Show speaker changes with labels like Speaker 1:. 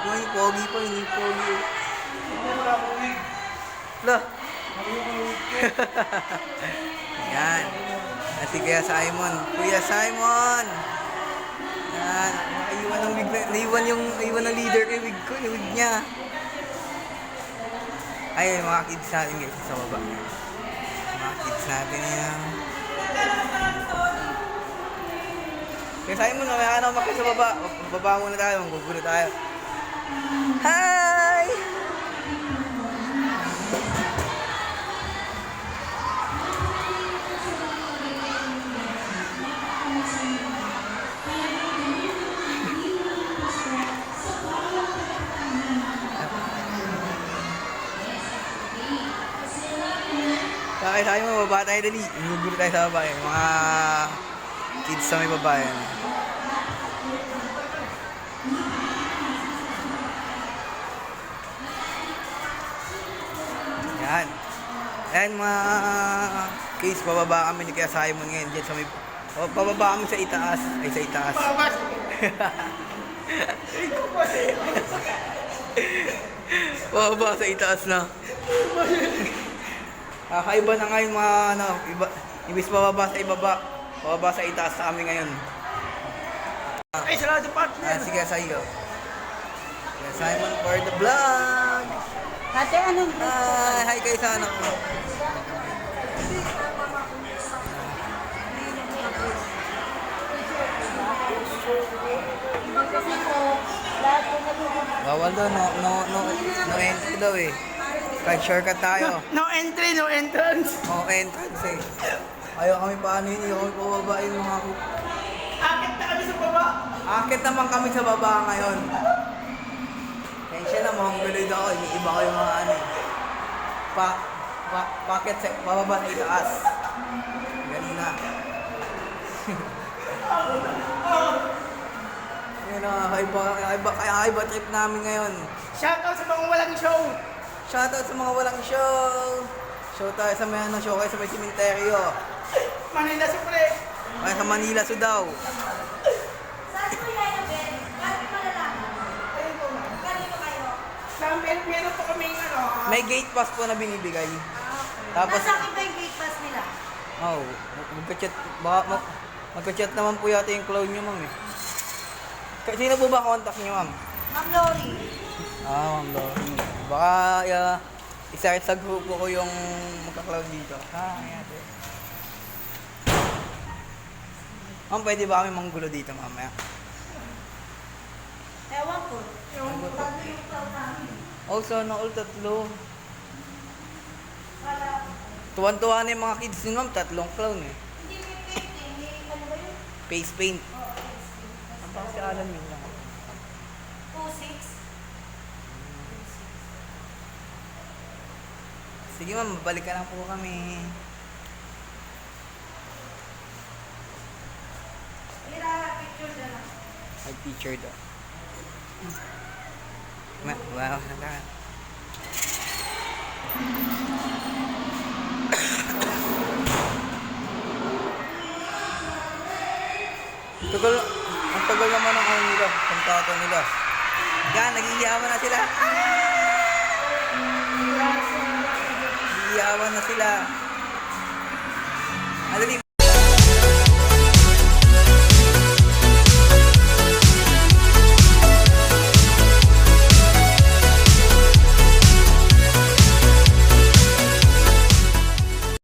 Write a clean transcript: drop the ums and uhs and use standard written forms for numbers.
Speaker 1: Yung pogi pa, yung pogi. Lah. Yan. Si Kuya Simon. Kuya Simon! Yan. Naiwan ng wig. Naiwan ng leader kay wig ko. Yung wig niya. Ay, mga kids natin guys. Sa baba. Mga kids natin yan. Kuya Simon, mamaya ka na umakit sa baba. Baba muna tayo. Magugulo tayo. Hi! Kaya tayo mababa tayo dali. Magugulo tayo sa baba. Mga kids sa may baba yan. Yan. Yan mga kids, pababa kami ni Kuya Simon ngayon dyan sa may... Pababa kami sa itaas. Ay, sa itaas. Pababa sa itaas na. Kakaiba na ngayon mga ano, iba, ibis pababa sa ibaba, pababa sa itaas sa amin ngayon.
Speaker 2: Ay, salamat sa partner!
Speaker 1: Sige sa iyo. Kuya Simon for the vlog!
Speaker 3: Ate, anong
Speaker 1: Hi kayo sa anak mo. Bawal daw, no entry daw eh. Kahit shortcut tayo.
Speaker 2: No entry, no entrance!
Speaker 1: No entrance eh. Ayaw kami paano yun, ayaw kami pababa yung mga...
Speaker 2: Akit na kami sa baba!
Speaker 1: Akit naman kami sa baba ngayon. Kaya na, mukhang guloy ako. Iba ko yung mga ano eh. Bakit sa bababa sa itaas? Ganun na. Yun na, kaiba trip namin ngayon.
Speaker 2: Shoutout sa mga walang show!
Speaker 1: Shoutout sa mga walang show. Show tayo sa may ano, show kayo sa may simenteryo.
Speaker 2: Manila Supre!
Speaker 1: Kaya sa Manila so daw.
Speaker 3: Saan po yan, Ben? Bakit malalaman? Kanino kayo?
Speaker 2: Meron po kami ano...
Speaker 1: May gate pass po na binibigay. Tapos,
Speaker 3: Nasa akin ba yung gate pass nila?
Speaker 1: oh, magka-chat, baka magka-chat naman po yata yung clown nyo, ma'am eh. Sino po ba contact nyo, ma'am?
Speaker 3: Ma'am Lori.
Speaker 1: Ma'am Lori. Baka isa sa grupo ko yung magka-cloud dito. Yate. Ma'am, pwede ba kami manggulo dito mamaya?
Speaker 3: Ewan ko. Yung tatlo yung cloud namin.
Speaker 1: Oh, sana all tatlo.
Speaker 3: Wala.
Speaker 1: Tuwan-tuwa na yung mga kids nun, ma'am. Tatlong clown eh.
Speaker 3: Hindi may paint eh. Hindi, ano ba yun?
Speaker 1: Face paint.
Speaker 3: Oo, yes.
Speaker 1: Ang baka si Alan yun lang.
Speaker 3: 2-6.
Speaker 1: Sige ma'am, babalik ka lang po kami.
Speaker 3: Ira, picture na lang.
Speaker 1: Mag-picture daw. Wow, naka. Ang tagal naman ng ano nila, kantata nila. Yan, nag-iiyawan na sila. Nag-iiyawan na sila. Alali.